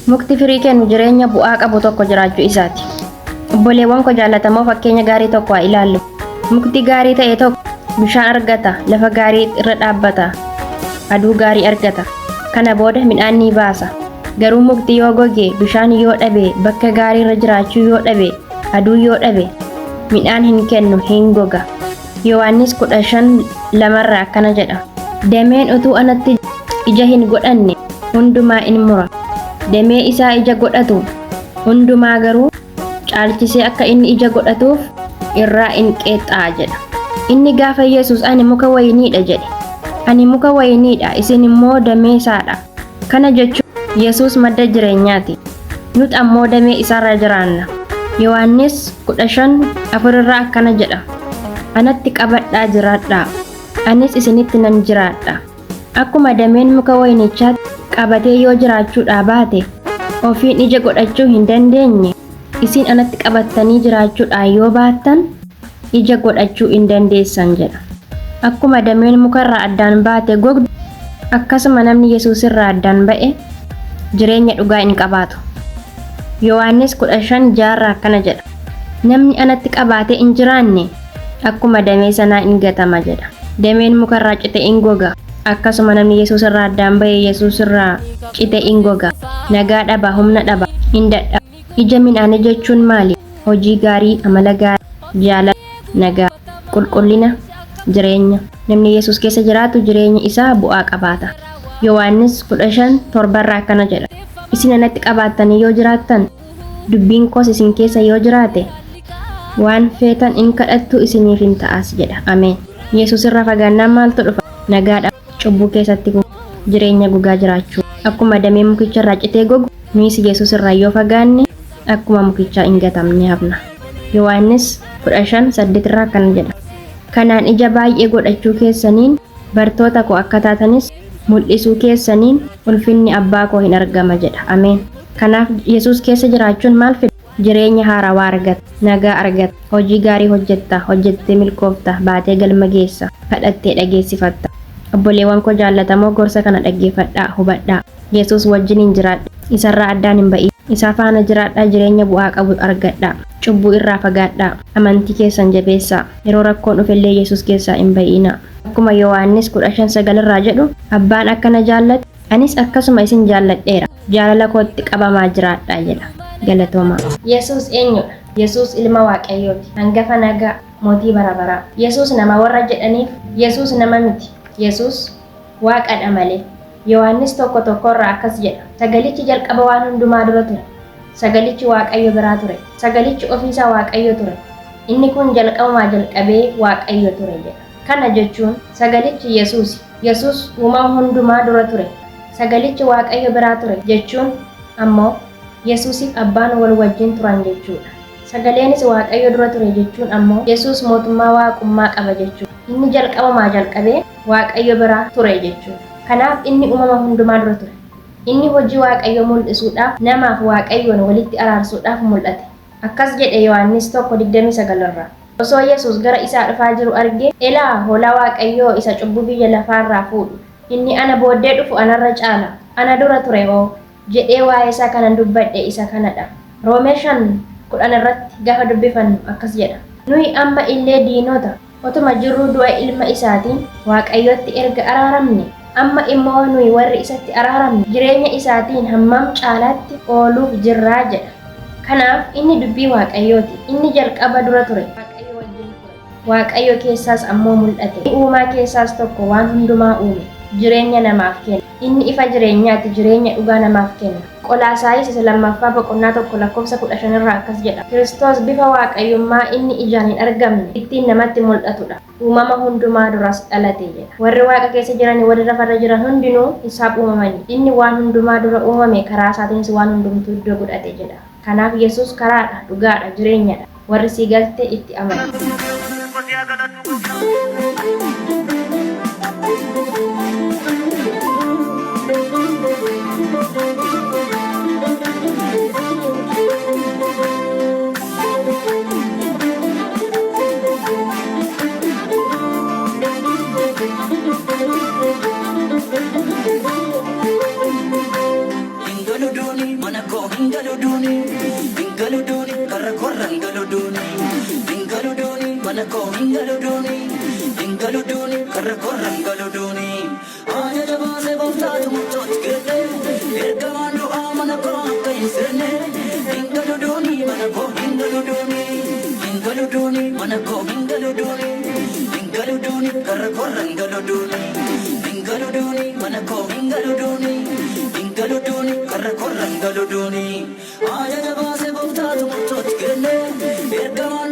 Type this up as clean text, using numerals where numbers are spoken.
Mukti firii kennu jireenya bu'aa qabu tokko jiraachuu isaati. Obboleewwan koo jaallatamoo fakkeenya gaarii tokko haa ilaallu. Mukti gaarii ta'e tokko bishaan argata, lafa gaarii irra dhaabbata, aduu gaarii argata. Kana booda midhaan ni baasa. Garuu mukti yoo goge, bishaan yoo dhabe, bakka gaarii irra jiraachuu yoo dhabe, aduu yoo dhabe, midhaan hin kennu, hin goga. Yohaannis 15:2 akkana jedha. Dameen utuu anatti ija hin godhanne hundumaa in mura. Damee isaa ija godhatu hundumaa garuu caalchisee akka inni ija godhatuuf irraa in qeexxaa jedha. Inni gaafa Yesuus ani muka wayiniidha jedhe. Ani muka wayiniidha, isin immoo damee isaadha. Kana jechuun Yesuus madda jireenyaati. Nuti ammoo damee isaarra jiraanna. Yohaannis 15:4 akkana jedha. Anatti qabadhaa jiraadhaa. Anis isinitti nan jiraadha. Akkuma dameen muka wayinichaatti qabatee yoo jiraachuudhaa baate ofiin ija godhachuu hin dandeenye, isin anatti qabattanii jiraachuudhaa yoo baattan ija godhachuu hin dandeessan jedha. Akkuma dameen mukarraa addaan baate gogdu, akkasuma namni Yesuus irraa addaan ba'e jireenya dhugaa hin qabaatu. Yohaannis 15:6 akkana jedha. Namni anatti qabaatee hin jiraanne akkuma damee sanaa in gatama jedha. Dameen mukarraa cite in goga. Akkasuma namni Yesuus irraa addaan ba'e Yesuus irraa cite in goga. Nagaa dhaba, humna dhaba, in dadhaba. Ija midhaanii jechuun maali? Hojii gaarii, amala gaarii, jaalala, nagaa, qulqullina, jireenya. Namni Yesuus keessa jiraatu jireenya isaa bu'aa qabaata. Yohaannis 15:7 akkana jedha. Isin anatti qabaattanii yoo jiraattan, dubbiin koos isin keessa yoo jiraate, waan feetan in kadhattu isiniif in ta'as jedha. Ameen. Yesuus irraa fagaannaan maaltu dhufa? Nagaadha. Cubbuu keessatti jireenya gugaa jiraachuu. Akkuma damee mukicha irraa citee gogu, nuyis Yesuus irraa yoo fagaanne akkuma mukichaa hin gatamne hafna. Yohaannis 15:8 akkana jedha. Kanaan ija baay'ee godhachuu keessaniin bartoota koo akka taatanis mul'isuu keessaniin ulfinni abbaa koo hin argama jedha. Ameen. Kanaaf Yesuus keessa jiraachuun maal fida? Jireenya haarawaa argata, nagaa argata, hojii gaarii hojjetta, hojjettee milkoofta, baatee galma geessa, kadhattee dhageessifatta. Obboleewwan koo jaallatamoo gorsa kana dhaggeeffadhaa, hubadhaa. Yesuus wajjiniin jiraadha. Isarraa addaan hin ba'in. Isa faana jiraadhaa, jireenya bu'aa qabu argadhaa. Cubbuu irraa fagaadhaa. Amantii keessan jabeessaa. Yeroo rakkoon dhufellee Yesuus keessaa hin ba'inaa. Akkuma Yohaannis 15:9 jedhu, abbaan akkana jaallate, anis akkasuma isin jaalladheera. Jaalala kootti qabamaa jiraadhaa jedha. Galatooma. Yesuus eenyudha? Yesuus ilma Waaqayyooti. Hangafa nagaa, mootii bara baraa. Yesuus nama warra jedhaniif Yesuus nama miti. Yesuus Waaqadha malee. Yohaannis 1:1 akkas jedha. Sagalichi jalqaba waan hundumaa dura ture. Sagalichi Waaqayyo biraa ture. Sagalichi ofiisaa Waaqayyo ture. Inni kun jalqabumaa jalqabee Waaqayyo ture jedha. Kana jechuun sagalichi Yesuus. Yesuus uumama hundumaa dura ture. Sagalichi Waaqayyo biraa ture jechuun ammoo Yesuusiif abbaan wal wajjin turan jechuudha. Sagaleenis Waaqayyo dura ture jechuun ammoo Yesuus mootummaa waaqummaa qaba jechuudha. Inni jalqabumaa jalqabee Waaqayyo biraa ture jechuudha. Kanaaf inni uumama hundumaa dura ture. Inni hojii Waaqayyo mul'isuudhaaf namaaf Waaqayyoon walitti araarsuudhaaf mul'ate. Akkas jedhe Yohaannis 1:29 irraa. Osoo Yesuus gara isaa dhufaa jiru argee, "Elaa hoolaa Waaqayyoo isa cubbuu biyya lafaarraa fuudhu. Inni ana booddee dhufu anarra caala. Ana dura ture hoo?" jedhee waa'ee isaa kana dubbadhe isa kanadha. Roomee 5:10 irratti gaafa dubbifannu akkas jedha. Nuyi amma illee diinota otuma jirruu du'a ilma isaatiin Waaqayyotti erga araaramne, amma immoo nuyi warri isatti araaramne jireenya isaatiin hammam caalaatti ooluuf jirraa jedha. Kanaaf inni dubbii Waaqayyooti. Inni jalqaba dura ture. Waaqayyo wajjin ture. Waaqayyo keessaas ammoo mul'ate. Uumaa keessaas tokko waan hundumaa uume. Jireenya namaaf kenna. Inni ifa jireenyaati, jireenya dhugaa namaaf kenna. Qolaasaayis 2:1-15 irraa akkas jedha. Kiristoos bifa waaqayyummaa inni ijaan hin argamne ittiin namatti mul'atudha. Uumama hundumaa duras dhalate jedha. Warri Waaqa keessa jiran warri lafarra jiran hundinuu isaaf uumamani. Inni waan hundumaa dura uumame, karaa isaatiinis waan hundumtuu iddoo godhate jedha. Kanaaf Yesuus karaadha, dhugaadha, jireenyadha. Warri sii galte itti amanu. Ingonu Hingaluduni manako hingaluduni Hingaluduni karakorra hingaluduni Hingaluduni manako hingaluduni Hingaluduni karakorra hingaluduni Aya jabase boftaatu muchot gete Ergamanu amanako akka hinsirne Hingaluduni manako hingaluduni Hingaluduni manako hingaluduni Hingaluduni karakorra hingaluduni Hingaluduni manako hingaluduni Hingaluduni karakorra hingaluduni Aya jabase boftaatu muchot gete Ergamanu